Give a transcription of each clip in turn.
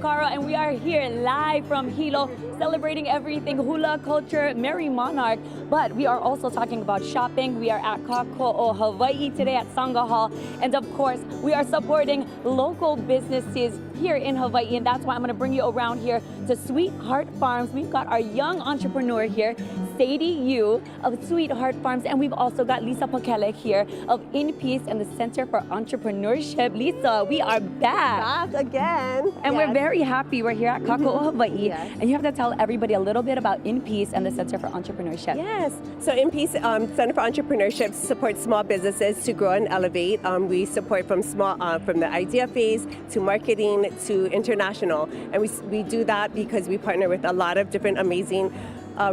Makara, and we are here live from Hilo, celebrating everything hula culture, Merry Monarch. But we are also talking about shopping. We are at Kako'o Hawaii today at Sangha Hall, and of course, we are supporting local businesses here in Hawaii, and that's why I'm going to bring you around here to Sweetheart Farms. We've got our young entrepreneur here, Sadie Yu of Sweetheart Farms, and we've also got Lisa Pokele here of In Peace and the Center for Entrepreneurship. Lisa, we are back again, and we're very happy. We're here at Kako'o Hawaii, and you have to tell everybody a little bit about In Peace and the Center for Entrepreneurship. Yes, so In Peace Center for Entrepreneurship supports small businesses to grow and elevate. We support from the idea phase to marketing to international, and we do that because we partner with a lot of different amazing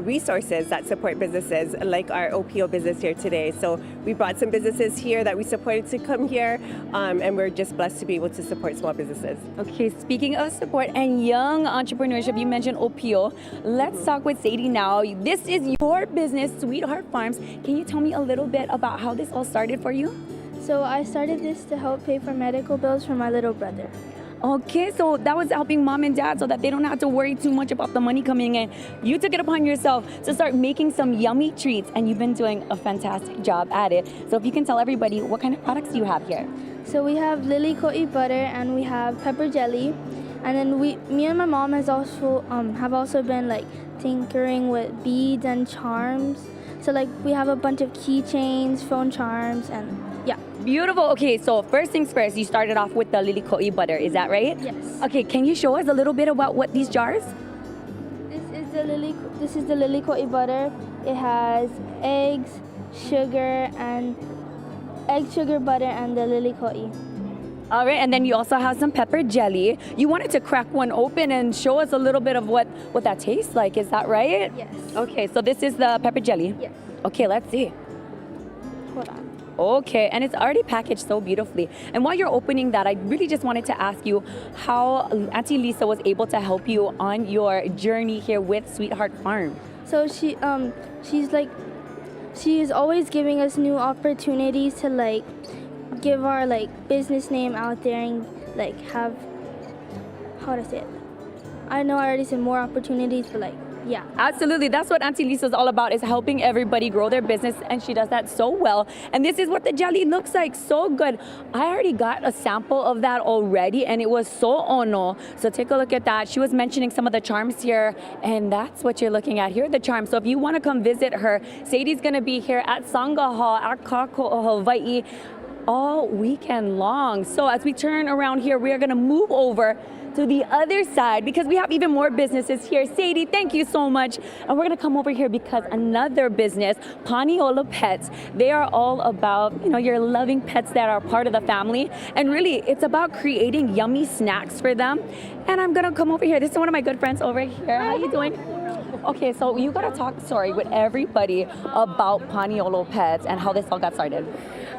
resources that support businesses, like our OPO business here today. So we brought some businesses here that we supported to come here, and we're just blessed to be able to support small businesses. Okay, speaking of support and young entrepreneurship, you mentioned OPO. Let's talk with Sadie now. This is your business, Sweetheart Farms. Can you tell me a little bit about how this all started for you? So I started this to help pay for medical bills for my little brother. Okay, so that was helping mom and dad so that they don't have to worry too much about the money coming in. You took it upon yourself to start making some yummy treats, and you've been doing a fantastic job at it. So if you can tell everybody, what kind of products do you have here? So we have lily koi butter and we have pepper jelly, and then me and my mom have also been like tinkering with beads and charms. So like we have a bunch of keychains, phone charms, and yeah. Beautiful. Okay, so first things first, you started off with the lily koi butter, is that right? Yes. Okay, can you show us a little bit about what these jars? This is the lily koi butter. It has eggs, sugar, butter, and the lily koi. All right, and then you also have some pepper jelly. You wanted to crack one open and show us a little bit of what that tastes like, is that right? Yes. Okay, so this is the pepper jelly? Yes. Okay, let's see. Hold on. Okay, and it's already packaged so beautifully. And while you're opening that, I really just wanted to ask you how Auntie Lisa was able to help you on your journey here with Sweetheart Farm. So she's always giving us new opportunities to like give our like business name out there and like have, how to say it? I know I already said more opportunities, but like, yeah. Absolutely. That's what Auntie Lisa's all about, is helping everybody grow their business, and she does that so well. And this is what the jelly looks like. So good. I already got a sample of that already, and it was so ono. So take a look at that. She was mentioning some of the charms here, and that's what you're looking at here, the charms. So if you want to come visit her, Sadie's going to be here at Sangha Hall at Kako'o Hawaii all weekend long. So as we turn around here, we are going to move over to the other side because we have even more businesses here. Sadie, thank you so much. And we're going to come over here because another business, Paniolo Pets, they are all about, your loving pets that are part of the family. And really, it's about creating yummy snacks for them. And I'm going to come over here. This is one of my good friends over here. How are you doing? Okay, so you got to talk, with everybody about Paniolo Pets and how this all got started.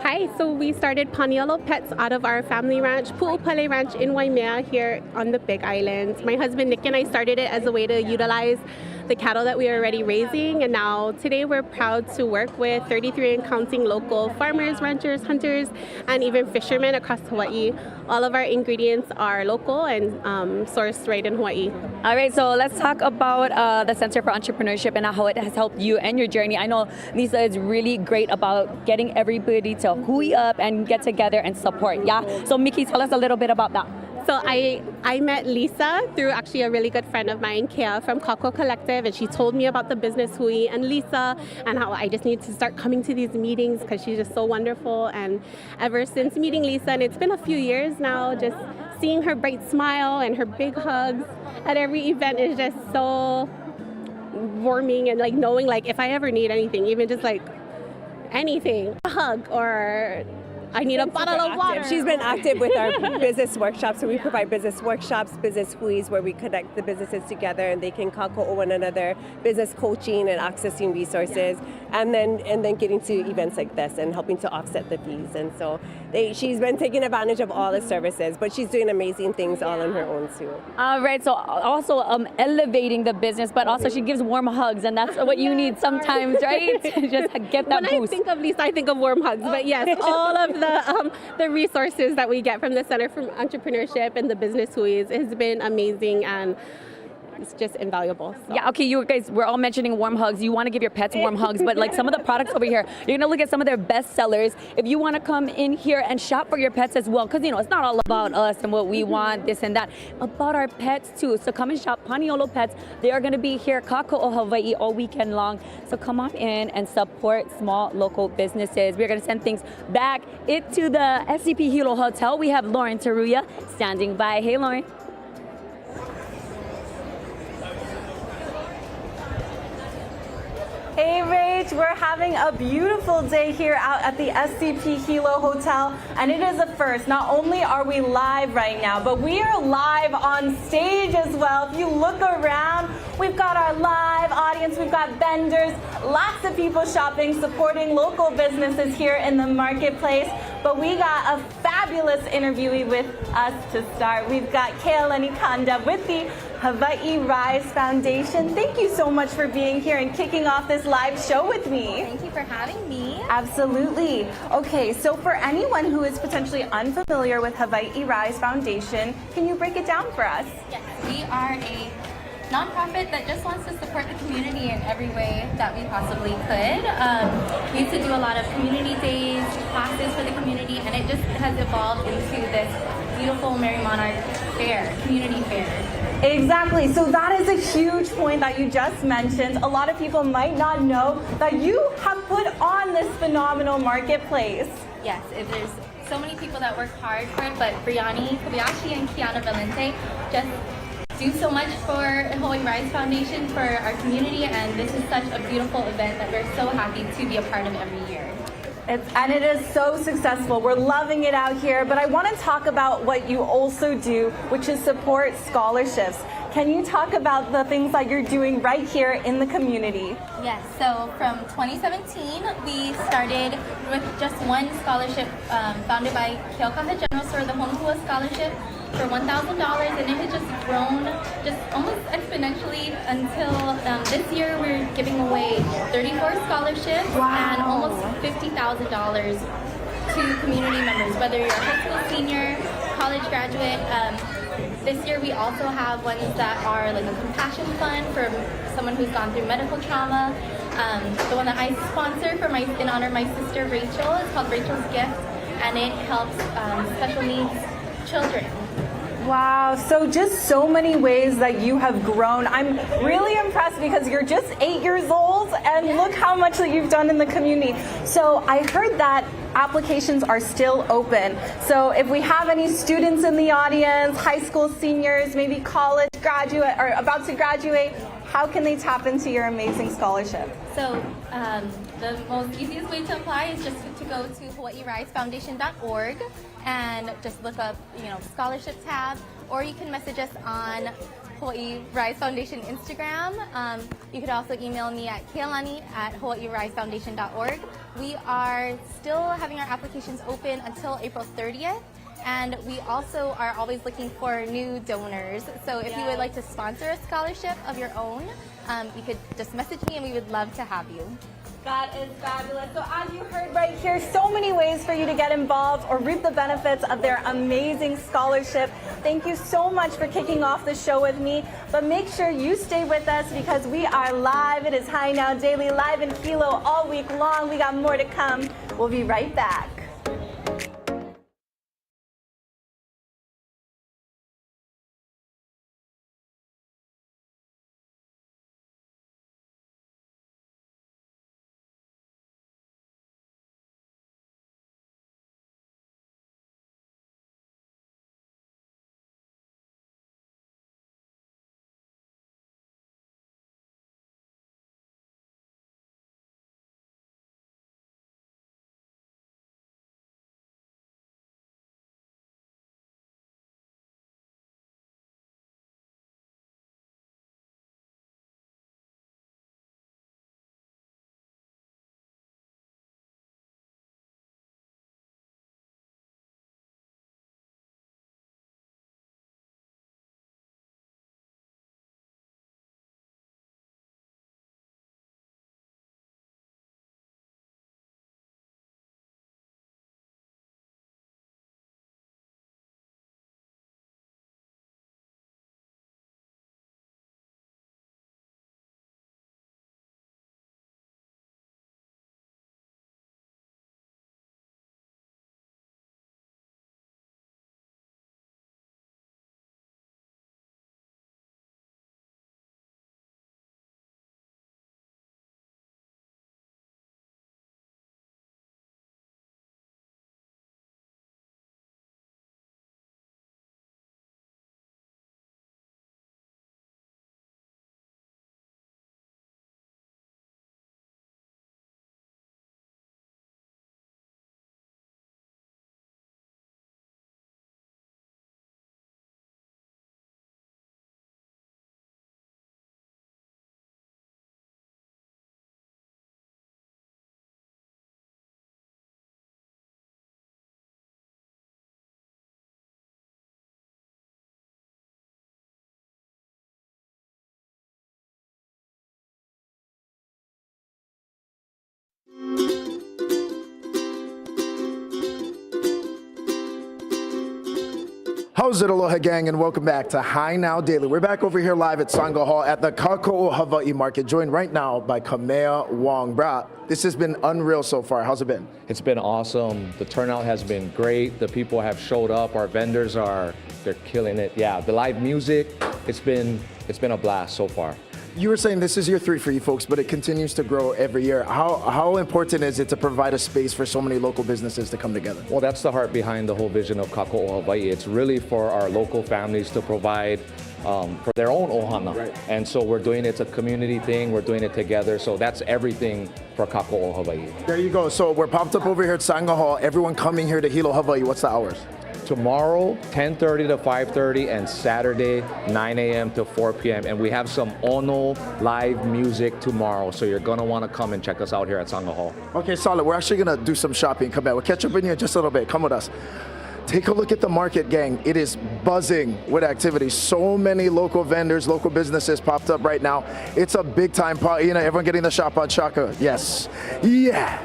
Hi, so we started Paniolo Pets out of our family ranch, Pu'upale Ranch in Waimea here on the Big Island. My husband Nick and I started it as a way to utilize the cattle that we are already raising, and now today we're proud to work with 33 and counting local farmers, ranchers, hunters, and even fishermen across Hawaii. All of our ingredients are local and sourced right in Hawaii. All right, so let's talk about the Center for Entrepreneurship and how it has helped you and your journey. I know Lisa is really great about getting everybody to hui up and get together and support, yeah? So Mickey, tell us a little bit about that. So I met Lisa through actually a really good friend of mine, Kea from Kako'o Collective, and she told me about the business Hui and Lisa and how I just need to start coming to these meetings because she's just so wonderful. And ever since meeting Lisa, and it's been a few years now, just seeing her bright smile and her big hugs at every event is just so warming, and like knowing like if I ever need anything, even just like anything, a hug or I need a bottle of water. She's been active with our business workshops. So we provide business workshops, business huis, where we connect the businesses together and they can kako'o one another, business coaching and accessing resources, and then getting to events like this and helping to offset the fees. And so she's been taking advantage of all the services, but she's doing amazing things all on her own too. All right, so also elevating the business, but also she gives warm hugs, and that's what you need sometimes, right? Just get that when boost. I think of Lisa, I think of warm hugs, but yes, all of the resources that we get from the Center for Entrepreneurship and the Business Huis has been amazing, and it's just invaluable. So. Yeah, okay, you guys, we're all mentioning warm hugs. You want to give your pets warm hugs, but like some of the products over here, you're going to look at some of their best sellers. If you want to come in here and shop for your pets as well, because, you know, it's not all about us and what we want, this and that, about our pets too. So come and shop Paniolo Pets. They are going to be here, Kako'o Hawaii, all weekend long. So come on in and support small local businesses. We're going to send things back into the SCP Hilo Hotel. We have Lauren Taruya standing by. Hey, Lauren. Hey Rach, we're having a beautiful day here out at the SCP Hilo Hotel, and it is a first. Not only are we live right now, but we are live on stage as well. If you look around, we've got our live audience, we've got vendors, lots of people shopping, supporting local businesses here in the marketplace. But we got a fabulous interviewee with us to start. We've got Kealani Kanda with the Hawaii Rise Foundation. Thank you so much for being here and kicking off this live show with me. Thank you for having me. Absolutely. Okay, so for anyone who is potentially unfamiliar with Hawaii Rise Foundation, can you break it down for us? Yes, we are a nonprofit that just wants to support the community in every way that we possibly could. We used to do a lot of community days, classes for the community, and it just has evolved into this beautiful Mary Monarch fair, community fair. Exactly. So that is a huge point that you just mentioned. A lot of people might not know that you have put on this phenomenal marketplace. Yes, there's so many people that work hard for it, but Brianni Kobayashi and Kiana Valente just do so much for Hawaii Rise Foundation, for our community, and this is such a beautiful event that we're so happy to be a part of every year. And it is so successful. We're loving it out here, but I want to talk about what you also do, which is support scholarships. Can you talk about the things that you're doing right here in the community? Yes, so from 2017, we started with just one scholarship founded by Keokana General Store, the Honhua Scholarship, for $1,000, and it has just grown just almost exponentially until this year we're giving away 34 scholarships and almost $50,000 to community members, whether you're a high school senior, college graduate. This year we also have ones that are like a compassion fund for someone who's gone through medical trauma. The one that I sponsor for in honor of my sister Rachel is called Rachel's Gift, and it helps special needs children. Wow, so just so many ways that you have grown. I'm really impressed because you're just 8 years old and look how much that you've done in the community. So I heard that applications are still open. So if we have any students in the audience, high school seniors, maybe college graduate or about to graduate, how can they tap into your amazing scholarship? So the most easiest way to apply is just to go to hawaiirisefoundation.org and just look up, scholarship tab, or you can message us on Hawaii Rise Foundation Instagram. You could also email me at kealani@hawaiirisefoundation.org. We are still having our applications open until April 30th. And we also are always looking for new donors. So if you would like to sponsor a scholarship of your own, you could just message me and we would love to have you. That is fabulous. So as you heard right here, so many ways for you to get involved or reap the benefits of their amazing scholarship. Thank you so much for kicking off the show with me. But make sure you stay with us because we are live. It is High Now Daily, live in Hilo all week long. We got more to come. We'll be right back. How's it, aloha gang, and welcome back to High Now Daily. We're back over here live at Sangha Hall at the Kako'o Hawaii market, joined right now by Kamea Wong. Brah, this has been unreal so far. How's it been? It's been awesome. The turnout has been great. The people have showed up. Our vendors they're killing it. Yeah, the live music, it's been a blast so far. You were saying this is year 3 for you folks, but it continues to grow every year. How important is it to provide a space for so many local businesses to come together? Well, that's the heart behind the whole vision of Kako'o Hawaii. It's really for our local families to provide for their own ohana. Right. And so we're doing it's a community thing. We're doing it together. So that's everything for Kako'o Hawaii. There you go. So we're popped up over here at Sangha Hall. Everyone coming here to Hilo, Hawaii. What's the hours? Tomorrow, 10:30 to 5:30, and Saturday, 9 a.m. to 4 p.m. And we have some Ono live music tomorrow, so you're gonna want to come and check us out here at Sangha Hall. Okay, solid. We're actually gonna do some shopping. Come back. We'll catch up in here in just a little bit. Come with us. Take a look at the market, gang. It is buzzing with activity. So many local vendors, local businesses popped up right now. It's a big time party. You know, everyone getting the shop on Shaka. Yes. Yeah.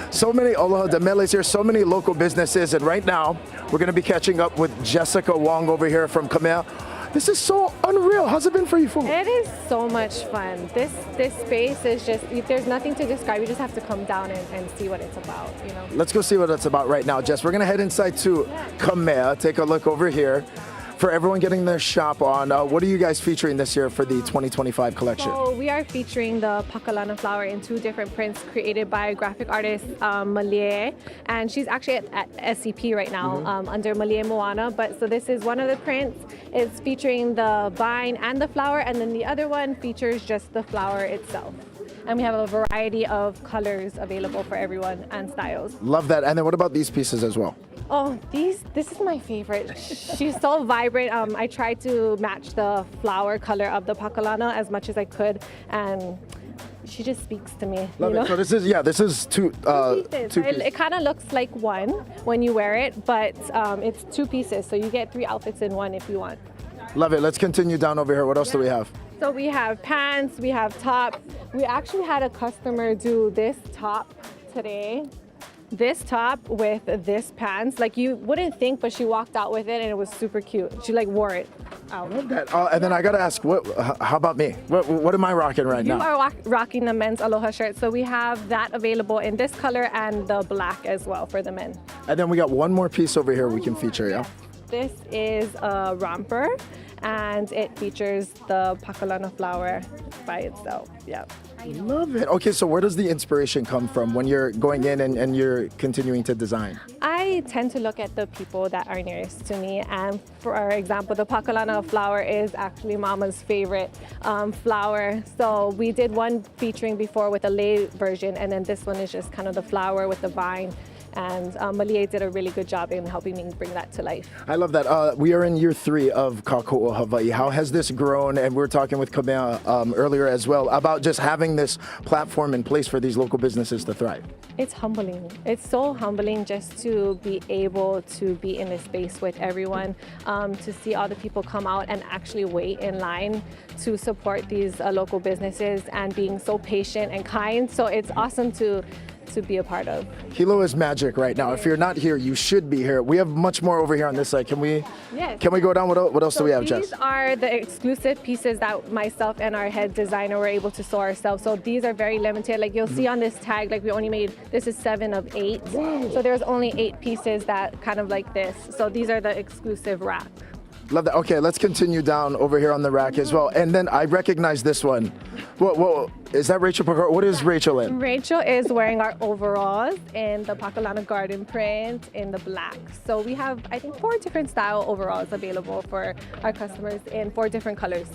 So many Aloha Dameles here, so many local businesses, and right now we're going to be catching up with Jessica Wong over here from Kamea. This is so unreal. How's it been for you folks? It is so much fun. This space is just, there's nothing to describe. You just have to come down and see what it's about, you know. Let's go see what it's about right now, Jess. We're going to head inside to Kamea, take a look over here. For everyone getting their shop on, what are you guys featuring this year for the 2025 collection? So we are featuring the Pakalana flower in 2 different prints created by graphic artist Malie, and she's actually at SCP right now under Malie Moana. But so this is one of the prints. It's featuring the vine and the flower, and then the other one features just the flower itself. And we have a variety of colors available for everyone and styles. Love that. And then what about these pieces as well? Oh, this is my favorite. She's so vibrant. I tried to match the flower color of the Pakalana as much as I could, and she just speaks to me. Love it. So this is two pieces. It kind of looks like one when you wear it, but it's 2 pieces, so you get 3 outfits in one if you want. Love it. Let's continue down over here. What else do we have? So we have pants, we have tops. We actually had a customer do this top today. This top with this pants. Like, you wouldn't think, but she walked out with it and it was super cute. She like wore it out. Love that. And then I gotta ask, how about me? What am I rocking right now? You are rocking the men's Aloha shirt. So we have that available in this color and the black as well for the men. And then we got one more piece over here we can feature, yeah? This is a romper, and it features the Pakalana flower by itself. Yeah. Love it. Okay, so where does the inspiration come from when you're going in and you're continuing to design? I tend to look at the people that are nearest to me, and for example, the Pakalana flower is actually Mama's favorite flower. So we did one featuring before with a lei version, and then this one is just kind of the flower with the vine. And Malie did a really good job in helping me bring that to life. I love that. We are in year 3 of Kako'o Hawaii. How has this grown? And we were talking with Kamea earlier as well about just having this platform in place for these local businesses to thrive. It's humbling. It's so humbling just to be able to be in this space with everyone, to see all the people come out and actually wait in line to support these local businesses and being so patient and kind. So it's awesome to be a part of. Hilo is magic right now. If you're not here, you should be here. We have much more over here on this side. Can we go down? What else do we have, Jess? These are the exclusive pieces that myself and our head designer were able to sew ourselves. So these are very limited. Like, you'll see on this tag, like, we only made, this is 7 of 8. Wow. So there's only 8 pieces that kind of like this. So these are the exclusive wrap. Love that. Okay, let's continue down over here on the rack as well. And then I recognize this one. What is that, Rachel Parker? What is Rachel in? Rachel is wearing our overalls in the Pakalana garden print in the black. So we have, I think, 4 different style overalls available for our customers in 4 different colors.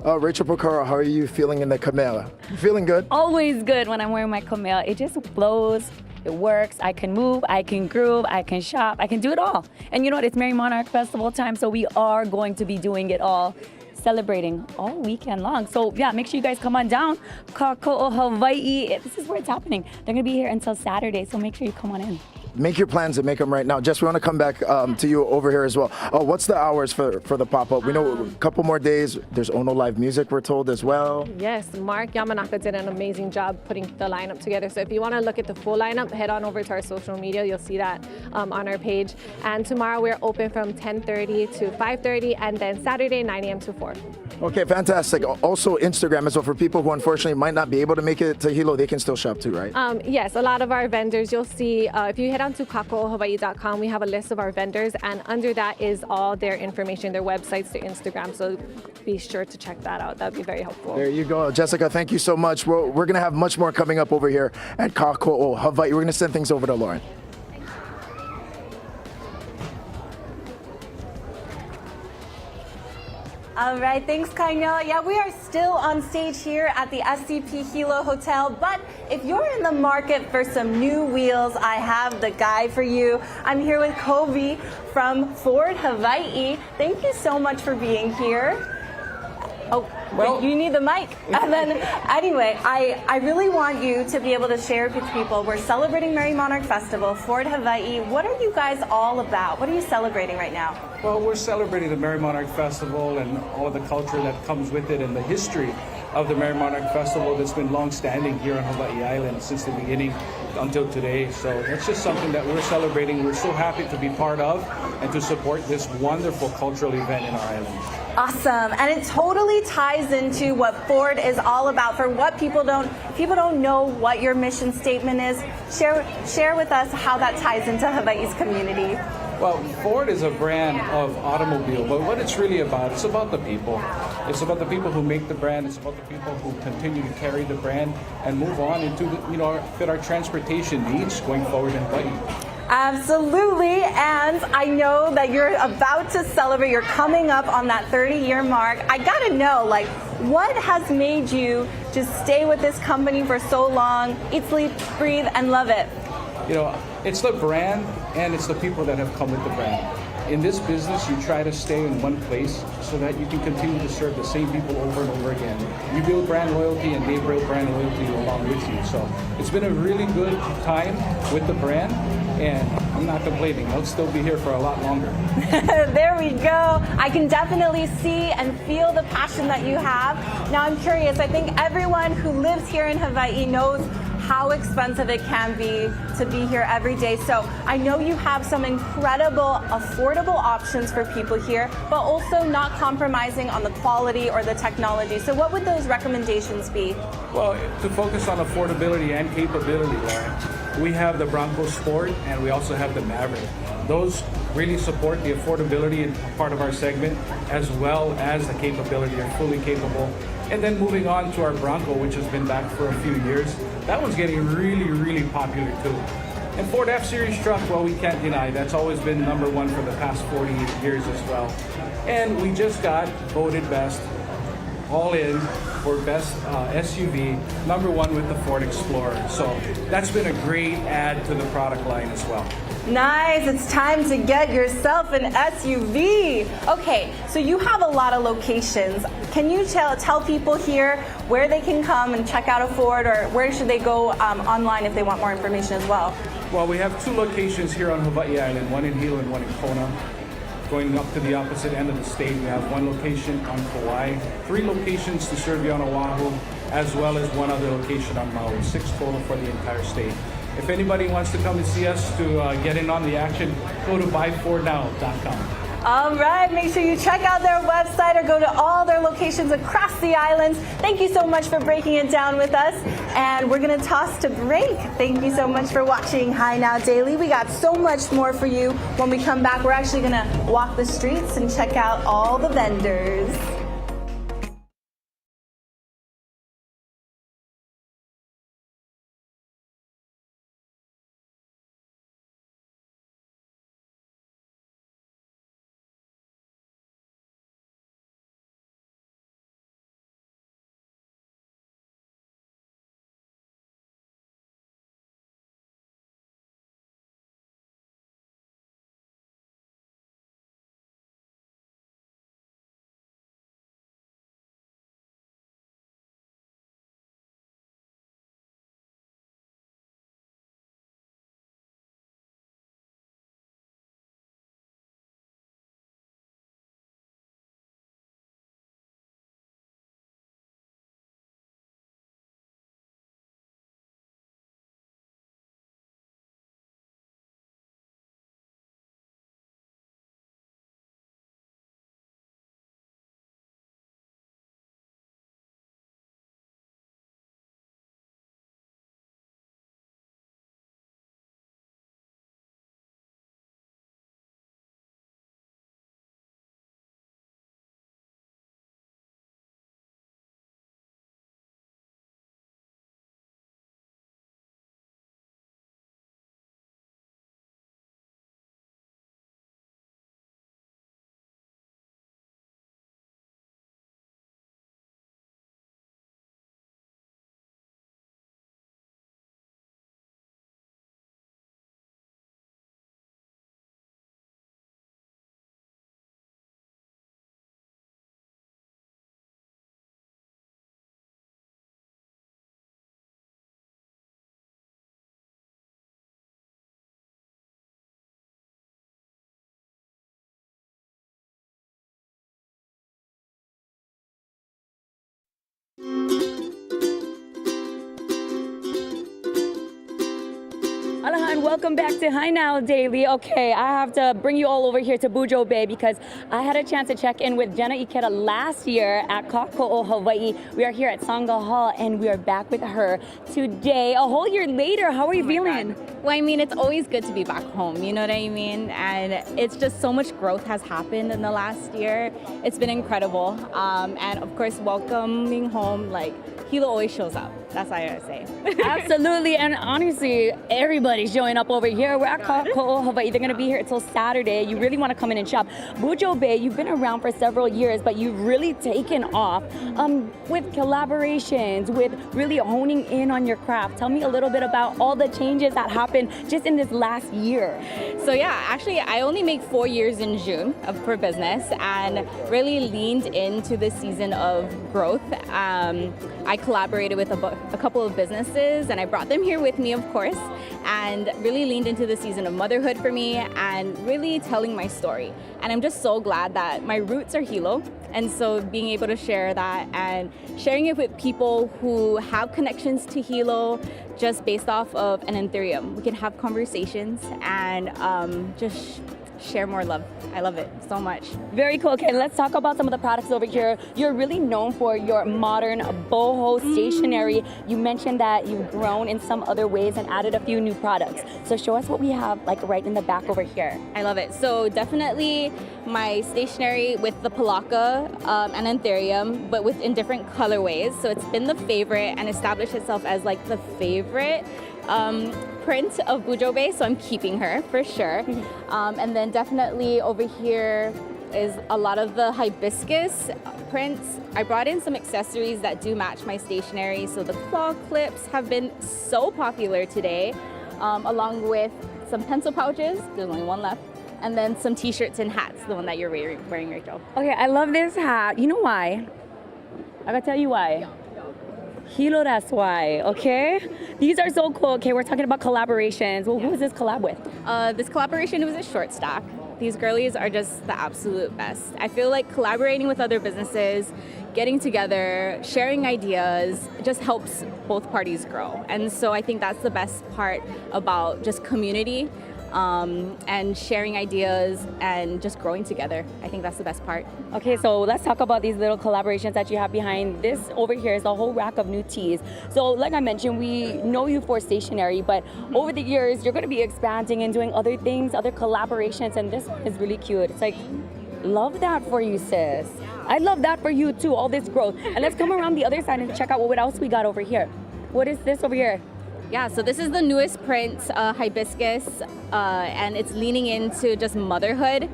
Rachel Pakara, how are you feeling in the Kamea? You feeling good? Always good when I'm wearing my Kamea. It just flows. It works. I can move, I can groove, I can shop, I can do it all. And you know what? It's Merry Monarch Festival time, so we are going to be doing it all, celebrating all weekend long. So yeah, make sure you guys come on down. Kako'o Hawaii. This is where it's happening. They're going to be here until Saturday, so make sure you come on in. make your plans and make them right now. Jess, we want to come back to you over here as well. What's the hours for the pop-up? We know a couple more days. There's Ono live music, we're told, as well. Yes, Mark Yamanaka did an amazing job putting the lineup together. So if you want to look at the full lineup, head on over to our social media. You'll see that on our page. And tomorrow we're open from 10:30 to 5:30, and then Saturday 9 a.m. to 4. Okay, fantastic. Also Instagram as well, for people who unfortunately might not be able to make it to Hilo, they can still shop too, right? Yes, a lot of our vendors, you'll see, if you head on to kako'ohawaii.com, we have a list of our vendors, and under that is all their information, their websites, their Instagram, so be sure to check that out. That'd be very helpful. There you go. Jessica, thank you so much. We're going to have much more coming up over here at Kako'o Hawaii. We're going to send things over to Lauren. All right, thanks, Kainel. Yeah, we are still on stage here at the SCP Hilo Hotel, but if you're in the market for some new wheels, I have the guy for you. I'm here with Kobe from Ford Hawaii. Thank you so much for being here. Oh, well, you need the mic. And then, anyway, I really want you to be able to share with people. We're celebrating Merry Monarch Festival, Ford Hawaii. What are you guys all about? What are you celebrating right now? Well, we're celebrating the Merry Monarch Festival and all of the culture that comes with it and the history of the Merry Monarch Festival that's been long-standing here on Hawaii Island since the beginning until today. So it's just something that we're celebrating. We're so happy to be part of and to support this wonderful cultural event in our island. Awesome, and it totally ties into what Ford is all about. For what people don't know what your mission statement is, share with us how that ties into Hawaii's community. Well, Ford is a brand of automobile, but what it's really about, it's about the people. It's about the people who make the brand. It's about the people who continue to carry the brand and move on into fit our transportation needs going forward in Hawaii. Absolutely, and I know that you're about to celebrate, you're coming up on that 30-year mark. I gotta know, what has made you just stay with this company for so long, eat, sleep, breathe, and love it? It's the brand and it's the people that have come with the brand. In this business, you try to stay in one place so that you can continue to serve the same people over and over again. You build brand loyalty and they build brand loyalty along with you. So it's been a really good time with the brand, and I'm not complaining. I'll still be here for a lot longer. There we go. I can definitely see and feel the passion that you have. Now I'm curious, I think everyone who lives here in Hawaii knows how expensive it can be to be here every day. So I know you have some incredible, affordable options for people here, but also not compromising on the quality or the technology. So what would those recommendations be? Well, to focus on affordability and capability, Lauren, we have the Bronco Sport and we also have the Maverick. Those really support the affordability in part of our segment as well as the capability. They're fully capable. And then moving on to our Bronco, which has been back for a few years, that one's getting really, really popular too. And Ford F-Series truck, well, we can't deny, that's always been number one for the past 40 years as well. And we just got voted best, all in, for best SUV, number one with the Ford Explorer. So that's been a great add to the product line as well. Nice, it's time to get yourself an SUV. Okay, so you have a lot of locations. Can you tell people here where they can come and check out a Ford, or where should they go online if they want more information as well? Well, we have two locations here on Hawaii Island, one in Hilo and one in Kona. Going up to the opposite end of the state, we have one location on Kauai, 3 locations to serve you on Oahu, as well as one other location on Maui, 6 total for the entire state. If anybody wants to come and see us to get in on the action, go to buyfordnow.com. All right, make sure you check out their website or go to all their locations across the islands. Thank you so much for breaking it down with us. And we're going to toss to break. Thank you so much for watching Hi Now Daily. We got so much more for you. When we come back, we're actually going to walk the streets and check out all the vendors. welcome back to Hi Now Daily. Okay, I have to bring you all over here to Bujo Bae because I had a chance to check in with Jenna Ikeda last year at Kako'o Hawaii. We are here at Sangha Hall and we are back with her today, a whole year later. How are you feeling? Well, I mean, it's always good to be back home, you know what I mean? And it's just so much growth has happened in the last year. It's been incredible. And of course, welcoming home, like, Hilo always shows up. That's all I gotta say. Absolutely, and honestly, everybody's showing up over here. We're at Kako'o Hawaii. They're gonna be here until Saturday. You really wanna come in and shop. Bujo Bae, you've been around for several years, but you've really taken off with collaborations, with really honing in on your craft. Tell me a little bit about all the changes that happened just in this last year. So yeah, actually, I only make 4 years in June for business and really leaned into the season of growth. I collaborated with a couple of businesses and I brought them here with me, of course, and really leaned into the season of motherhood for me and really telling my story. And I'm just so glad that my roots are Hilo. And so being able to share that and sharing it with people who have connections to Hilo just based off of an Ethereum. We can have conversations and just share more love. I love it so much. Very cool. Okay, let's talk about some of the products over here. You're really known for your modern boho stationery. You mentioned that you've grown in some other ways and added a few new products. So show us what we have like right in the back over here. I love it. So definitely my stationery with the Palaka and Ethereum, but in different colorways. So it's been the favorite and established itself as like the favorite print of Bujo Bae, so I'm keeping her for sure. And then definitely over here is a lot of the hibiscus prints. I brought in some accessories that do match my stationery, so the claw clips have been so popular today, along with some pencil pouches, there's only one left, and then some t-shirts and hats, the one that you're wearing, Rachel. Okay, I love this hat. You know why? I gotta tell you why. Hilo, that's why, okay? These are so cool. Okay, we're talking about collaborations. Well, who is this collab with? This collaboration was a short stack. These girlies are just the absolute best. I feel like collaborating with other businesses, getting together, sharing ideas, just helps both parties grow. And so I think that's the best part about just community and sharing ideas and just growing together. I think that's the best part. Okay, so let's talk about these little collaborations that you have behind. This over here is a whole rack of new teas. So like I mentioned, we know you for stationery, but over the years, you're gonna be expanding and doing other things, other collaborations, and this one is really cute. It's like, love that for you, sis. I love that for you too, all this growth. And let's come around the other side and check out what else we got over here. What is this over here? Yeah, so this is the newest print, hibiscus, and it's leaning into just motherhood.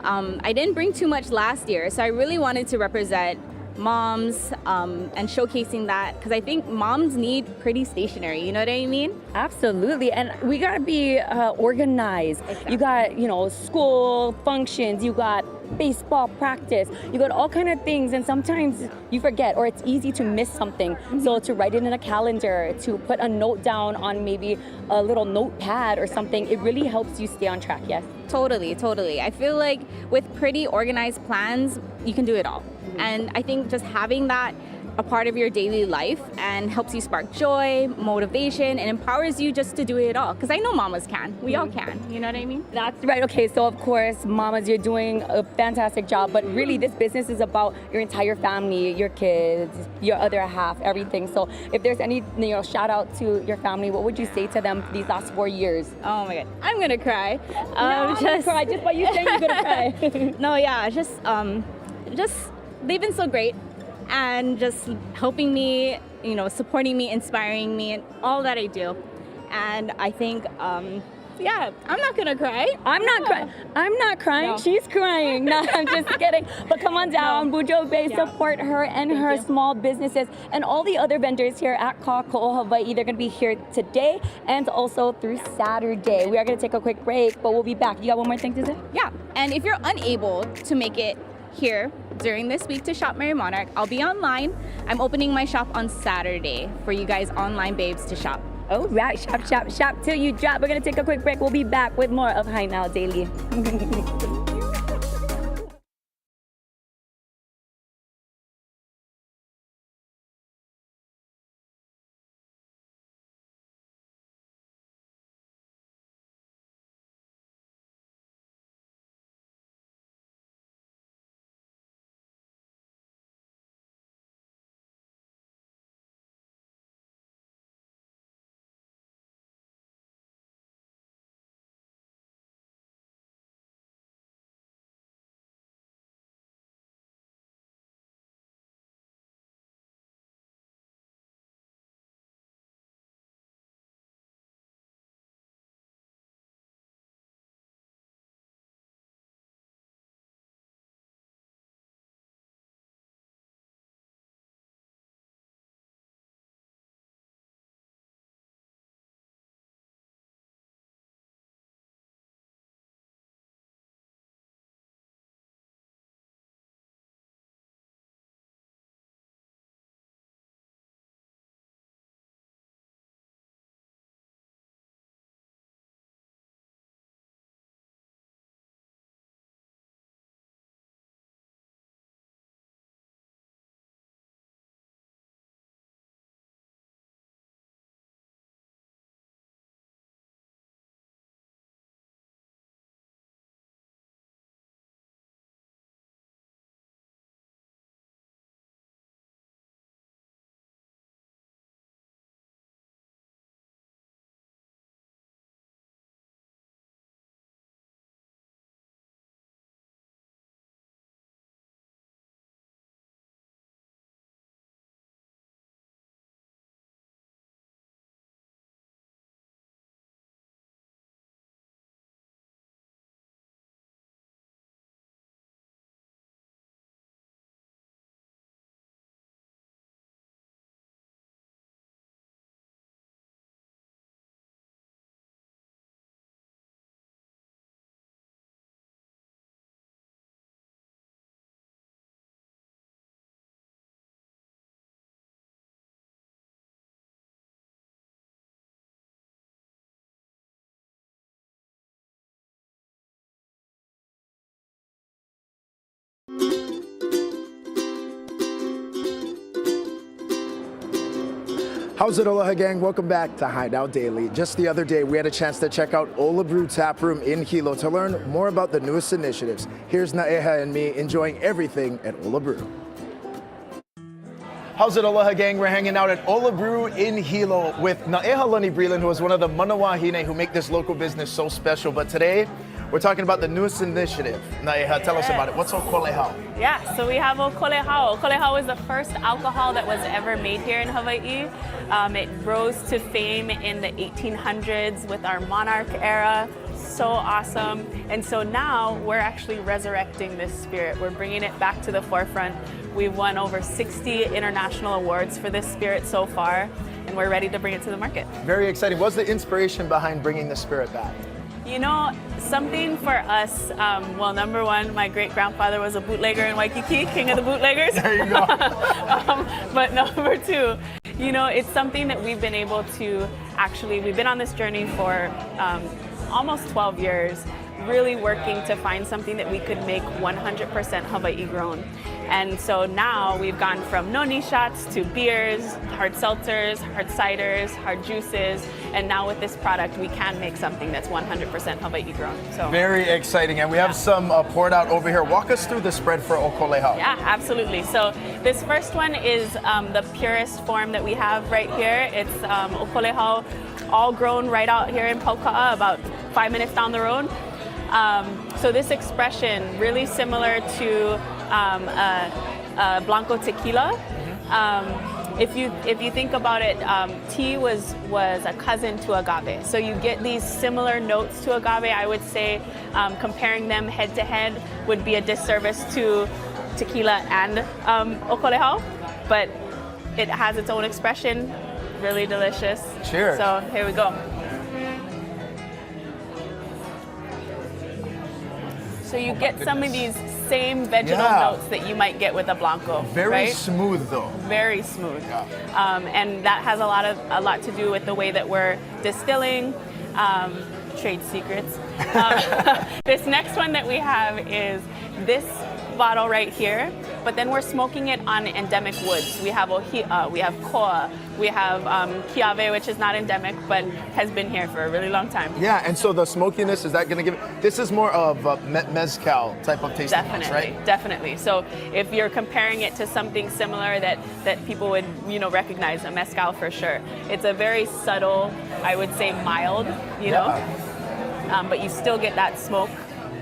I didn't bring too much last year, so I really wanted to represent moms and showcasing that, because I think moms need pretty stationery, you know what I mean? Absolutely, and we gotta be organized. Exactly. You got, you know, school functions, you got baseball practice, you got all kind of things, and sometimes you forget or it's easy to miss something. So to write it in a calendar, to put a note down on maybe a little notepad or something, it really helps you stay on track, yes? Totally, totally. I feel like with pretty organized plans, you can do it all. And I think just having that a part of your daily life and helps you spark joy, motivation, and empowers you just to do it all. Because I know mamas can. We all can. You know what I mean? That's right. Okay, so of course, mamas, you're doing a fantastic job, but really this business is about your entire family, your kids, your other half, everything. So if there's any, you know, shout out to your family, what would you say to them for these last 4 years? Oh my God, I'm gonna cry. No, I'm gonna cry just by you saying you're gonna cry. No, yeah, just they've been so great. And just helping me, you know, supporting me, inspiring me, and all that I do. And I think, yeah, I'm not gonna cry. I'm not crying. I'm not crying. No. She's crying. No, I'm just kidding. But come on down, Bujo Bae, support her and her small businesses and all the other vendors here at Kako'o Hawaii. They're gonna be here today and also through Saturday. We are gonna take a quick break, but we'll be back. You got one more thing to say? Yeah, and if you're unable to make it here during this week to shop Mary Monarch, I'll be online. I'm opening my shop on Saturday for you guys online babes to shop. All right, shop, shop, shop till you drop. We're gonna take a quick break. We'll be back with more of Hi Now Daily. How's it, Aloha gang? Welcome back to Hideout Daily. Just the other day, we had a chance to check out Ola Brew Tap Room in Hilo to learn more about the newest initiatives. Here's Naeha and me enjoying everything at Ola Brew. How's it, Aloha gang? We're hanging out at Ola Brew in Hilo with Naeha Lani Breland, who is one of the Manawahine who make this local business so special. But today, we're talking about the newest initiative. Naeha, tell us about it. What's Okolehau? Yeah, so we have Okolehau. Okolehau is the first alcohol that was ever made here in Hawaii. It rose to fame in the 1800s with our monarch era. So awesome. And so now we're actually resurrecting this spirit. We're bringing it back to the forefront. We've won over 60 international awards for this spirit so far, and we're ready to bring it to the market. Very exciting. What's the inspiration behind bringing the spirit back? You know, something for us, well, number one, my great-grandfather was a bootlegger in Waikiki, king of the bootleggers. There you go. But number two, you know, it's something that we've been able to actually, we've been on this journey for almost 12 years, really working to find something that we could make 100% Hawaii grown. And so now we've gone from noni shots to beers, hard seltzers, hard ciders, hard juices, and now with this product we can make something that's 100% Hawaii grown. So very exciting, and we have some poured out over here. Walk us through the spread for Okolehau. Yeah, absolutely. So this first one is the purest form that we have right here. It's Okolehau, all grown right out here in Pauka'a, about 5 minutes down the road. So this expression, really similar to Blanco tequila. If you think about it, tea was a cousin to agave. So you get these similar notes to agave. I would say comparing them head to head would be a disservice to tequila and Okolehau, but it has its own expression. Really delicious. Cheers. So here we go. So you get some of these same vegetal notes that you might get with a Blanco. Very right? smooth though. Very smooth. Yeah. And that has a lot to do with the way that we're distilling. Trade secrets. This next one that we have is this bottle right here, but then we're smoking it on endemic woods. We have we have koa, we have kiave, which is not endemic but has been here for a really long time. Yeah, and so the smokiness, is that going to give it, this is more of a mezcal type of taste, right? Definitely. So if you're comparing it to something similar that people would recognize, a mezcal for sure. It's a very subtle, I would say mild, but you still get that smoke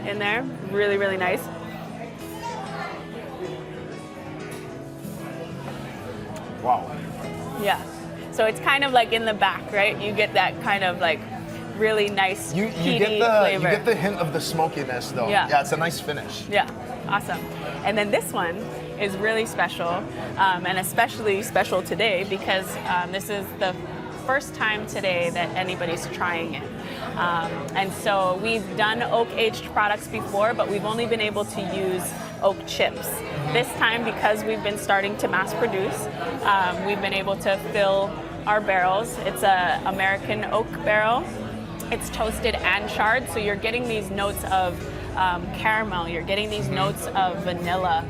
in there. Really, really nice. Wow. Yeah. So it's kind of like in the back, right? You get that kind of like really nice peaty flavor. You get the hint of the smokiness though. Yeah, it's a nice finish. Yeah, awesome. And then this one is really special, and especially special today because this is the first time today that anybody's trying it. And so we've done oak-aged products before, but we've only been able to use oak chips. This time, because we've been starting to mass produce, we've been able to fill our barrels. It's an American oak barrel. It's toasted and charred, so you're getting these notes of caramel. You're getting these notes of vanilla.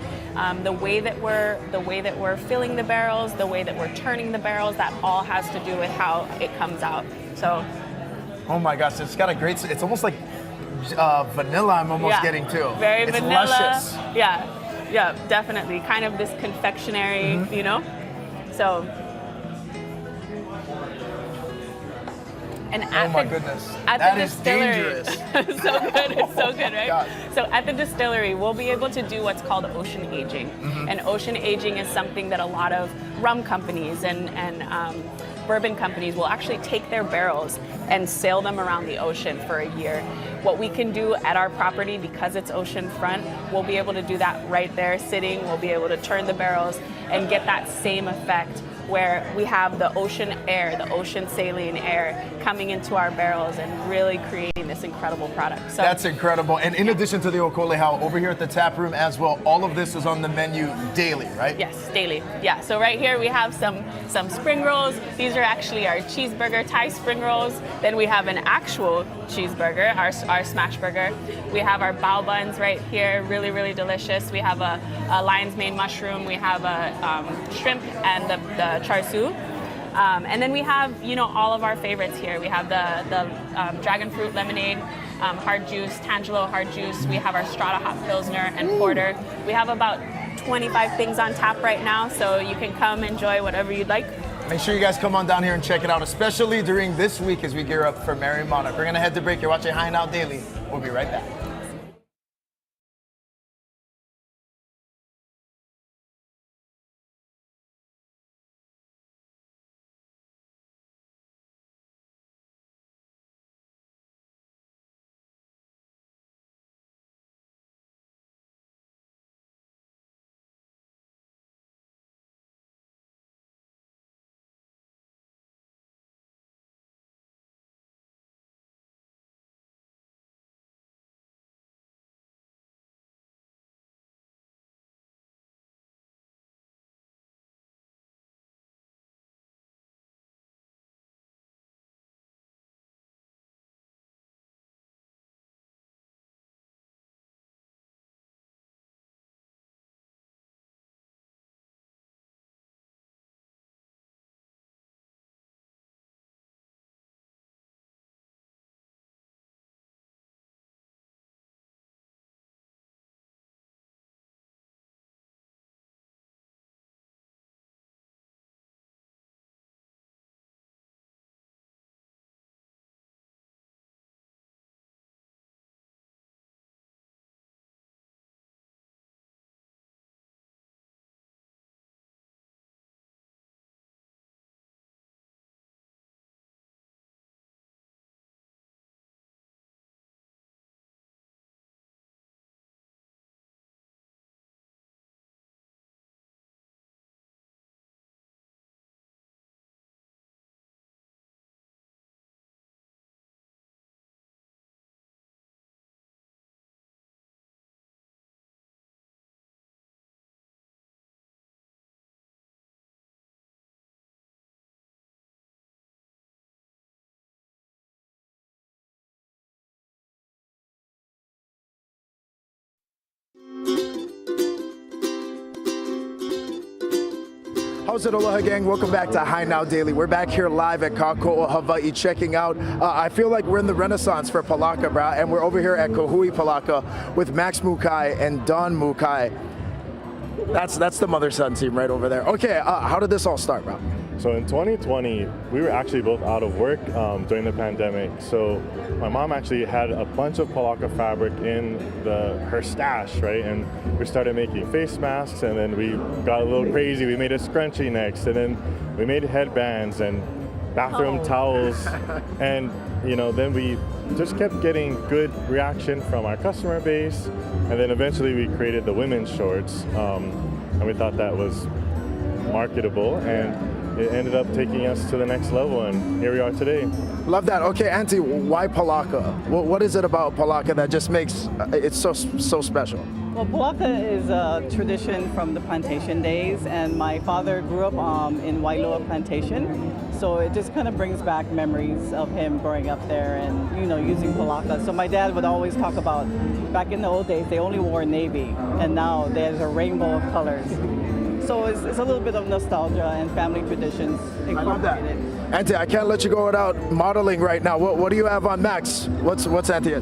The way that we're filling the barrels, the way that we're turning the barrels, that all has to do with how it comes out. So. Oh my gosh, it's got a great. It's almost like vanilla. I'm almost getting too. Very it's vanilla. Luscious. Yeah, definitely. Kind of this confectionery, So. And my goodness. At that the is distillery, dangerous. It's so good, right? God. So at the distillery, we'll be able to do what's called ocean aging. And ocean aging is something that a lot of rum companies and bourbon companies will actually take their barrels and sail them around the ocean for a year. What we can do at our property, because it's ocean front, we'll be able to do that right there sitting. We'll be able to turn the barrels and get that same effect where we have the ocean air, the ocean saline air coming into our barrels and really creating this incredible product. So that's incredible. And in addition to the Okolehau, over here at the tap room as well, all of this is on the menu daily, right? Yes, daily. Yeah, so right here we have some spring rolls. These are actually our cheeseburger Thai spring rolls. Then we have an actual cheeseburger, our smash burger. We have our bao buns right here, really, really delicious. We have a lion's mane mushroom. We have a shrimp and the char siu. And then we have, all of our favorites here. We have the dragon fruit lemonade, hard juice, Tangelo hard juice. We have our Strata hot pilsner and porter. We have about 25 things on tap right now, so you can come enjoy whatever you'd like. Make sure you guys come on down here and check it out, especially during this week as we gear up for Merry Monarch. We're going to head to break. You're watching High Now Daily. We'll be right back. How's it, Aloha gang? Welcome back to High Now Daily. We're back here live at Kako'o Hawaii checking out. I feel like we're in the renaissance for Palaka, brah, and we're over here at Kahui Palaka with Max Mukai and Don Mukai. That's the mother-son team right over there. Okay, how did this all start, bro? So in 2020, we were actually both out of work during the pandemic. So my mom actually had a bunch of Palaka fabric in her stash, right? And we started making face masks, and then we got a little crazy. We made a scrunchie next, and then we made headbands and bathroom towels. And then we just kept getting good reaction from our customer base. And then eventually we created the women's shorts, and we thought that was marketable, and it ended up taking us to the next level, and here we are today. Love that. Okay, Auntie, why Palaka? What is it about Palaka that just makes it so special? Well, Palaka is a tradition from the plantation days, and my father grew up in Wailoa Plantation, so it just kind of brings back memories of him growing up there and using Palaka. So my dad would always talk about back in the old days they only wore navy, and now there's a rainbow of colors. So it's a little bit of nostalgia and family traditions incorporated. I love that. Auntie, I can't let you go without modeling right now. What do you have on Max? What's Auntie?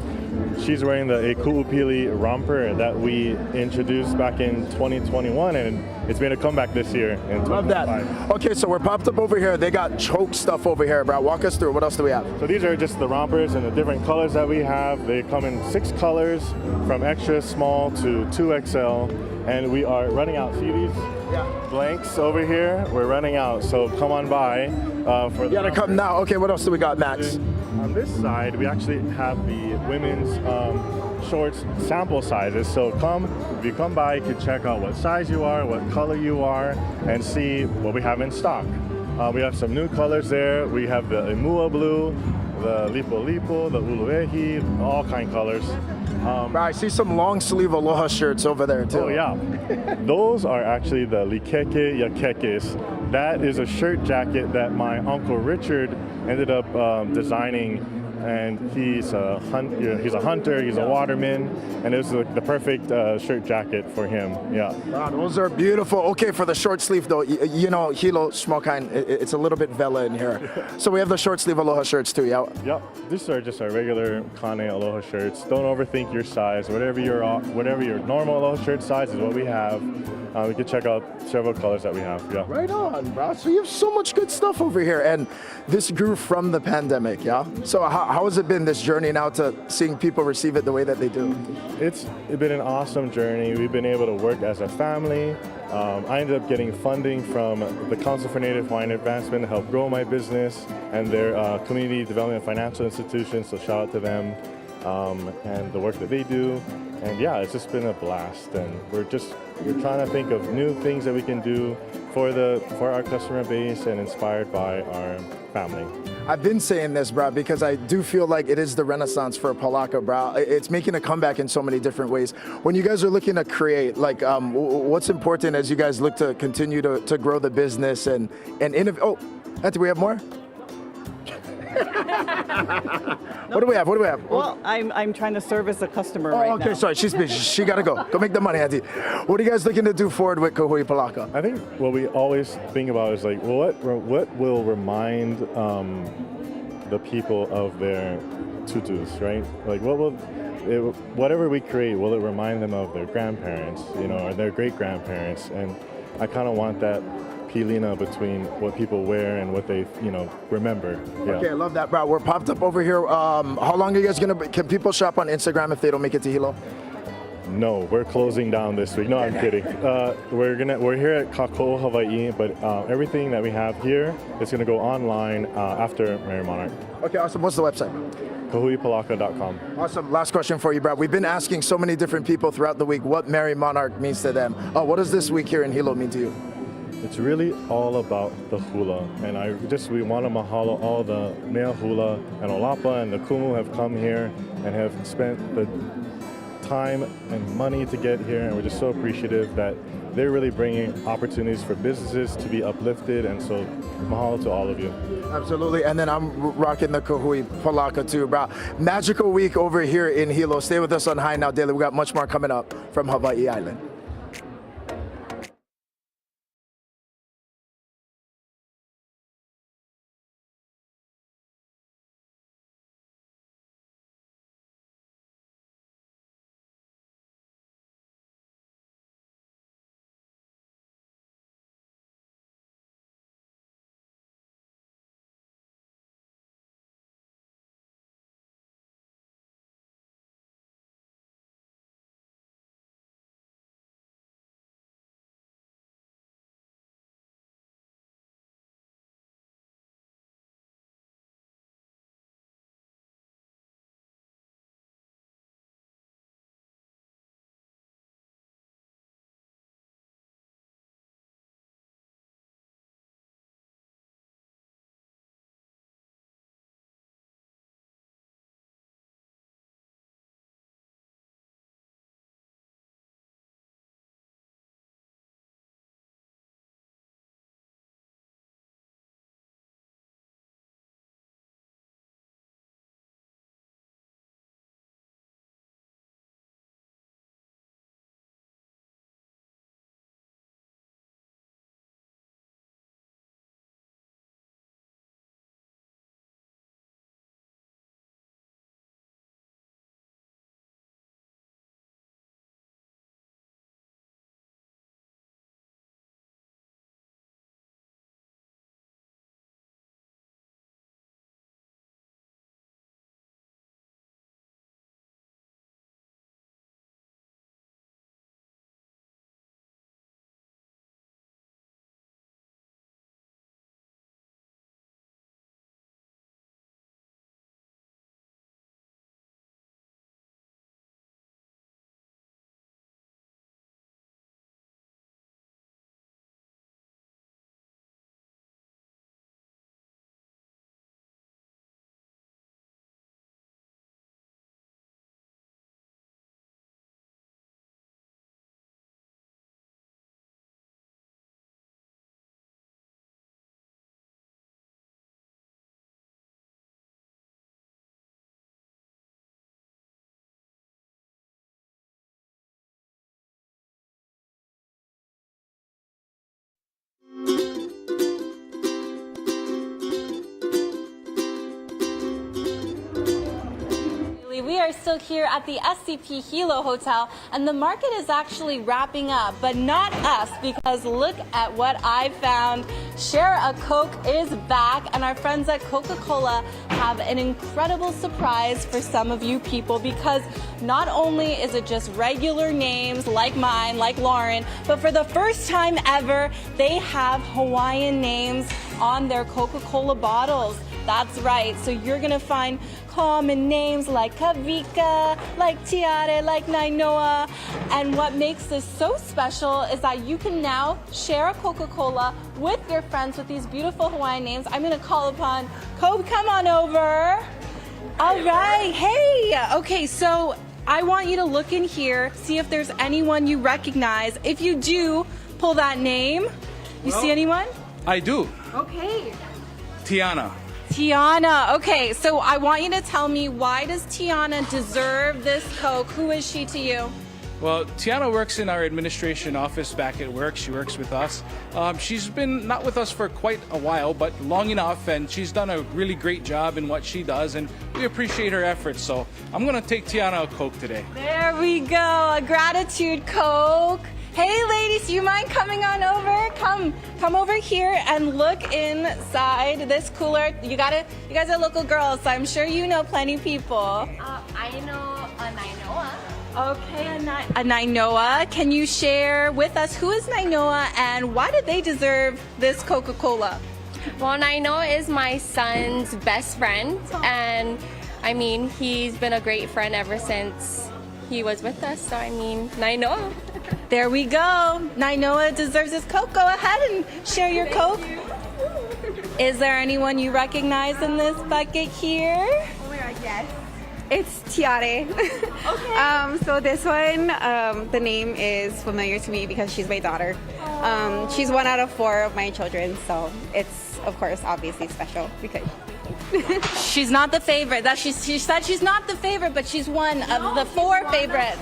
She's wearing the Ku'upili romper that we introduced back in 2021, and it's made a comeback this year in 2025. Love that. Okay, so we're popped up over here. They got choke stuff over here, bro. Walk us through. What else do we have? So these are just the rompers and the different colors that we have. They come in 6 colors, from extra small to 2XL, and we are running out. See these blanks over here? We're running out, so come on by. You gotta come now. Okay, what else do we got, Max? On this side, we actually have the women's shorts sample sizes. So if you come by, you can check out what size you are, what color you are, and see what we have in stock. We have some new colors there. We have the Emua blue, the Lipo Lipo, the Uluehi, all kind colors. I see some long sleeve Aloha shirts over there too. Oh yeah, those are actually the Likeke Yakekes. That is a shirt jacket that my Uncle Richard ended up designing. And he's a hunter, he's a waterman, and it was like the perfect shirt jacket for him. Yeah. Wow, those are beautiful. Okay, for the short sleeve though, you know, Hilo, small kind, it's a little bit vela in here. So we have the short sleeve aloha shirts too, yeah? Yep. These are just our regular Kane aloha shirts. Don't overthink your size. Whatever your normal aloha shirt size is what we have. We can check out several colors that we have. Yeah. Right on, bro. So you have so much good stuff over here, and this grew from the pandemic, yeah? So how has it been, this journey now to seeing people receive it the way that they do? It's been an awesome journey. We've been able to work as a family. I ended up getting funding from the Council for Native Hawaiian Advancement to help grow my business and their community development financial institution, so shout out to them and the work that they do. And yeah, it's just been a blast, and we're trying to think of new things that we can do for our customer base and inspired by our family. I've been saying this, bro, because I do feel like it is the renaissance for Palaka, bro. It's making a comeback in so many different ways. When you guys are looking to create, like, what's important as you guys look to continue to grow the business and innovate? Oh, do we have more? What do we have? Well, I'm trying to service a customer right now. Okay, sorry, she's busy. She gotta go. Go make the money, Auntie. What are you guys looking to do forward with Kahui Palaka? I think what we always think about is like, well, what will remind the people of their tutus, right? Like, whatever we create, will it remind them of their grandparents, or their great grandparents? And I kind of want that pilina between what people wear and what they, remember. Yeah. Okay, I love that, bro. We're popped up over here. How long are you guys can people shop on Instagram if they don't make it to Hilo? No, we're closing down this week. No, I'm kidding. We're here at Kako'o Hawaii, but everything that we have here is gonna go online after Mary Monarch. Okay, awesome. What's the website? KahuiPalaka.com. Awesome. Last question for you, Brad. We've been asking so many different people throughout the week what Mary Monarch means to them. What does this week here in Hilo mean to you? It's really all about the hula, and we want to mahalo all the mea hula and Olapa and the kumu have come here and have spent the time and money to get here, and we're just so appreciative that they're really bringing opportunities for businesses to be uplifted, and so mahalo to all of you. Absolutely, and then I'm rocking the Kahui Palaka too, bro. Magical week over here in Hilo. Stay with us on High Now Daily. We got much more coming up from Hawaii Island. are still here at the SCP Hilo Hotel, and the market is actually wrapping up, but not us, because look at what I found. Share a Coke is back, and our friends at Coca-Cola have an incredible surprise for some of you people, because not only is it just regular names like mine, like Lauren, but for the first time ever, they have Hawaiian names on their Coca-Cola bottles. That's right, so you're gonna find common names like Kavika, like Tiare, like Nainoa. And what makes this so special is that you can now share a Coca-Cola with your friends with these beautiful Hawaiian names. I'm gonna call upon Kobe, come on over. All right, hey, okay, so I want you to look in here, see if there's anyone you recognize. If you do, pull that name. You see anyone? I do. Okay. Tiana. Tiana, okay, so I want you to tell me, why does Tiana deserve this Coke? Who is she to you? Well, Tiana works in our administration office back at work. She works with us. She's been not with us for quite a while, but long enough, and she's done a really great job in what she does, and we appreciate her efforts. So I'm gonna take Tiana a Coke today. There we go, a gratitude Coke. Hey ladies, do you mind coming on over? Come over here and look inside this cooler. You guys are local girls, so I'm sure you know plenty of people. I know Nainoa. Okay, a Nainoa. Can you share with us who is Nainoa and why did they deserve this Coca-Cola? Well, Nainoa is my son's best friend, and I mean, he's been a great friend ever since he was with us, so I mean, Nainoa. There we go. Nainoa deserves this Coke. Go ahead and share your Coke. Is there anyone you recognize in this bucket here? Oh my God, yes. It's Tiare. Okay. So this one, the name is familiar to me because she's my daughter. She's 1 out of 4 of my children, so it's, of course, obviously special because she's not the favorite. She said she's not the favorite, but she's one of the 4 favorites.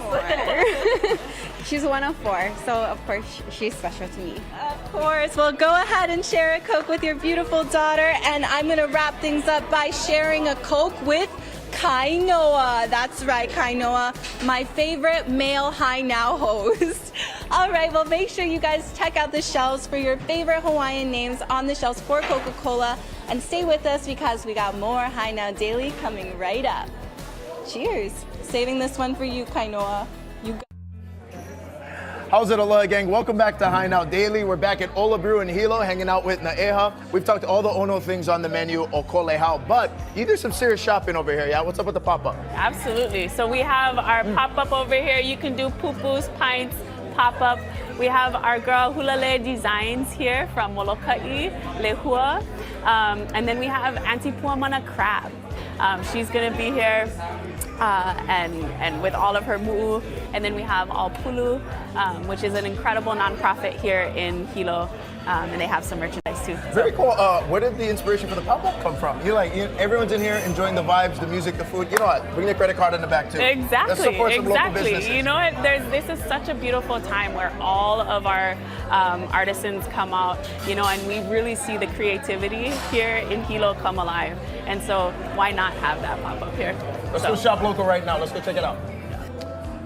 She's 1 of 4, so of course she's special to me. Of course. Well, go ahead and share a Coke with your beautiful daughter, and I'm going to wrap things up by sharing a Coke with Kainoa. That's right, Kainoa, my favorite male Hi Now host. All right, well, make sure you guys check out the shelves for your favorite Hawaiian names on the shelves for Coca-Cola, and stay with us because we got more Hi Now Daily coming right up. Cheers. Saving this one for you, Kainoa. How's it, Aloha gang? Welcome back to Hi Now Daily. We're back at Ola Brew in Hilo, hanging out with Naeha. We've talked all the Ono things on the menu, Okolehau, but you do some serious shopping over here, yeah? What's up with the pop-up? Absolutely. So we have our pop-up over here. You can do pupus, pints, pop-up. We have our girl Hulale Designs here from Molokai, Lehua. And then we have Auntie Puamana Crab. She's gonna be here and with all of her mu'u. And then we have All Pulu, which is an incredible nonprofit here in Hilo, and they have some merchandise too. Very cool. Where did the inspiration for the pop-up come from? Everyone's in here enjoying the vibes, the music, the food. You know what? Bring the credit card in the back too. Exactly. Let's support some local businesses. You know what? This is such a beautiful time where all of our artisans come out, and we really see the creativity here in Hilo come alive. And so why not have that pop-up here? Let's go shop local right now. Let's go check it out.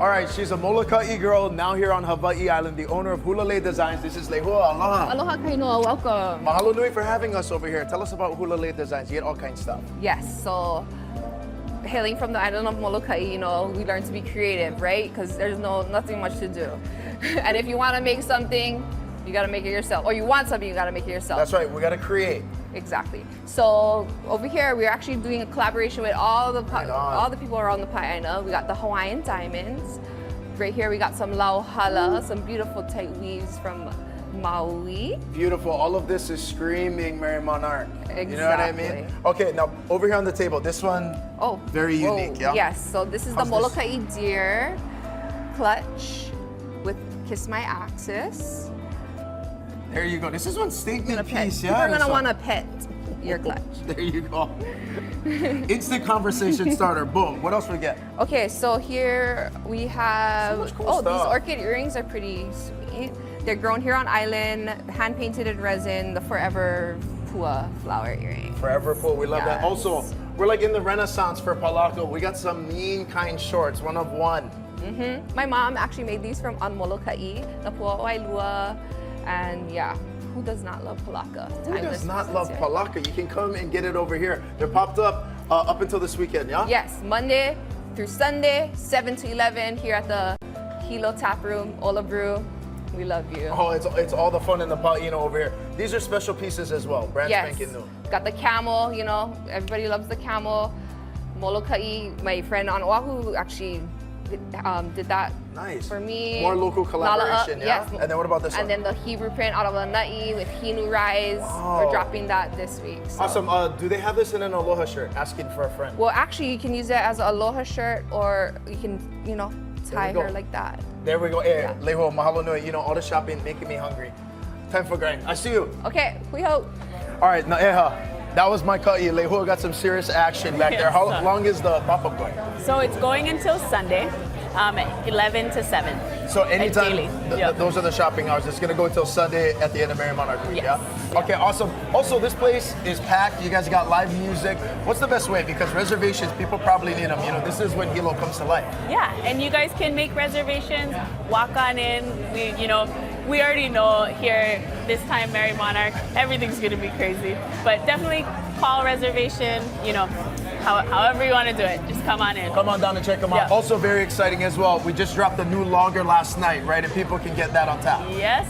All right, she's a Molokai girl now here on Hawaii Island, the owner of Hulale Designs. This is Lehua. Aloha. Aloha Kainoa, welcome. Mahalo nui for having us over here. Tell us about Hulale Designs. You get all kinds of stuff. Yes, so hailing from the island of Molokai, we learn to be creative, right? Because there's nothing much to do. And if you want to make something, you got to make it yourself. Or you want something, you got to make it yourself. That's right, we got to create. Exactly. So over here, we're actually doing a collaboration with all the people around the Pae'aina. We got the Hawaiian diamonds. Right here, we got some lauhala, some beautiful tight weaves from Maui. Beautiful. All of this is screaming Marymount art. Exactly. You know what I mean? Okay, now over here on the table, this one, very unique, yeah? Yes, so this is the Molokai deer clutch with Kiss My Axis. There you go. This is one statement piece, yeah? People are going to want to pet your clutch. There you go. Instant conversation starter. Boom. What else we get? Okay, so here we have, so much cool stuff. These orchid earrings are pretty sweet. They're grown here on island, hand painted in resin, the Forever Pua flower earring. Forever Pua, we love that. Also, We're like in the Renaissance for Palaka. We got some mean kind shorts, one of one. My mom actually made these from Molokai, Napua Wailua, and yeah, who does not love Palaka? Who does not love Palaka? You can come and get it over here. They're popped up until this weekend, yeah? Yes, Monday through Sunday, 7 to 11 here at the Hilo Tap Room, Ola Brew. We love you. Oh, it's all the fun in the Paino over here. These are special pieces as well, brand Yes, spanking new. got the camel, you know, everybody loves the camel. Molokai, my friend on Oahu actually did that for me. More local collaboration, yeah? Yes. And then what about this and one? then the Hebrew print out of Lanai with Hinu Rise. We're dropping that this week. So. Awesome. Do they have this in an Aloha shirt? Asking for a friend. Well, actually, you can use it as an Aloha shirt, or you can, you know, tie her like that. There we go. Hey, Leho, mahalo nui. You know, all the shopping making me hungry. Time for grind. I see you. Okay, we hope. All right, now, Eha, that was my ka'i. Leho got some serious action back there. How long is the pop-up going? So it's going until Sunday, 11 to 7. So anytime, Yep. those are the shopping hours. It's gonna go until Sunday at the end of Merry Monarch Week, yeah? Okay, awesome. Also, this place is packed. You guys got live music. What's the best way? Because reservations, people probably need them. You know, this is when Hilo comes to life. Yeah, and you guys can make reservations, walk on in. We already know here this time Merry Monarch, everything's gonna be crazy. But definitely call reservation, you know, however you want to do it, just come on in. Come on down and check them out. Also very exciting as well. We just dropped a new lager last night, right? And people can get that on tap. Yes,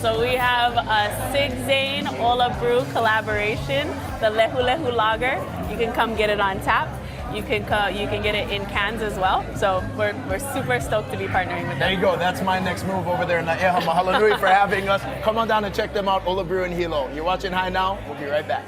so we have a Sig Zane Ola Brew collaboration, the Lehu Lehu Lager. You can come get it on tap. You can get it in cans as well. So we're super stoked to be partnering with them. There you go. That's my next move over there. Naeha, mahalo nui for having us. Come on down and check them out, Ola Brew in Hilo. You're watching High Now. We'll be right back.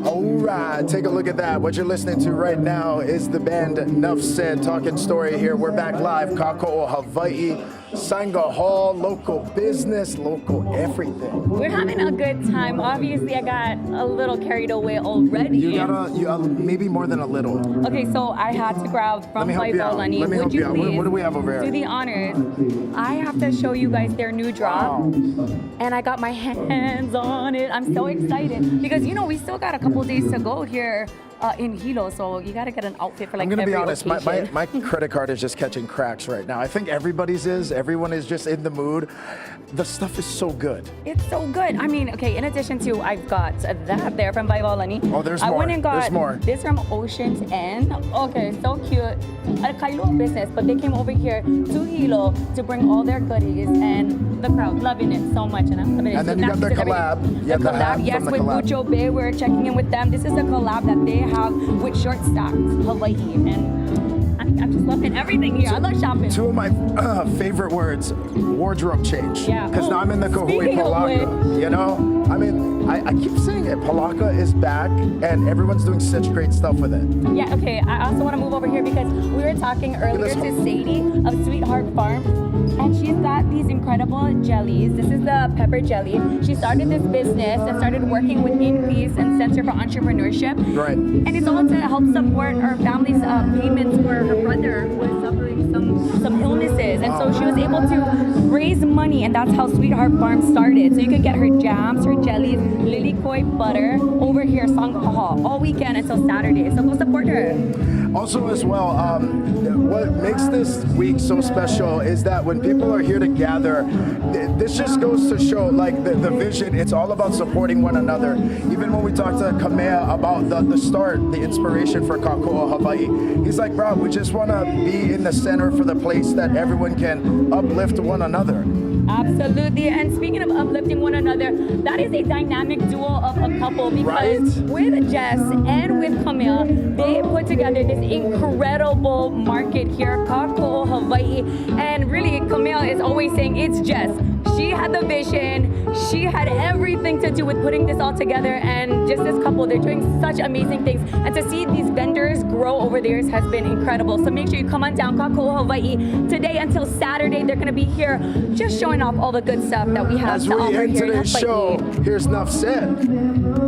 Alright, take a look at that. What you're listening to right now is the band Nuff Said Talking Story here. We're back live, Kako'o Hawaii, Sanga Hall, local business, local everything. We're having a good time. Obviously, I got a little carried away already. You got maybe more than a little. Okay, so I had to grab from Let me help you out. Lenny. Let me help you out. What do we have over here? Do the honors. I have to show you guys their new drop. And I got my hands on it. I'm so excited because, you know, we still got a couple days to go here in Hilo, so you gotta get an outfit for like I'm gonna every be honest, occasion. my credit card is just catching cracks right now. I think everybody's is. Everyone is just in the mood. The stuff is so good. It's so good. I mean, okay, in addition to, I've got that there from Vaivalani. Oh, there's I more. went and got There's more. this from Ocean's End. Okay, so cute. A Kailo business, but they came over here to Hilo to bring all their goodies, and the crowd loving it so much. And I'm loving it. And then you got their collab. The collab, yes, with Bujo Bae. We're checking in with them. This is the collab that they have with Short Stacks Hawaii, and I'm just loving everything here. I love shopping. Two of my favorite words, wardrobe change. Yeah. Because now I'm in the Kahui Speaking of Palaka. You know? I mean, I keep saying it. Palaka is back, and everyone's doing such great stuff with it. Yeah, okay. I also want to move over here because we were talking earlier to Sadie of Sweetheart Farm, and she's got these incredible jellies. This is the pepper jelly. She started this business and started working with Increase and Center for Entrepreneurship. Right. And it's all to help support her family's payments for her brother who was suffering some illnesses. And so she was able to raise money, and that's how Sweetheart Farm started. So you can get her jams, her jellies, lilikoi butter over here, Sanghaha, all weekend until Saturday. So go support her. Also, as well, what makes this week so special is that when people are here to gather, this just goes to show, like, the vision. It's all about supporting one another. Even when we talked to Kamea about the start, the inspiration for Kako'o Hawaii, he's like, bro, we just want to be in the center for the place that everyone can uplift one another. Absolutely. And speaking of uplifting one another, that is a dynamic duo of a couple because with Jess and with Camille, they put together this incredible market here, Kako'o Hawaii. And really, Camille is always saying it's Jess. She had the vision. She had everything to do with putting this all together. And just this couple, they're doing such amazing things. And to see these vendors grow over the years has been incredible. So make sure you come on down, Kako'o Hawaii. Today until Saturday, they're going to be here just showing off all the good stuff that we have As to we offer end here in today's Hawaii. show, here's Nuff Said.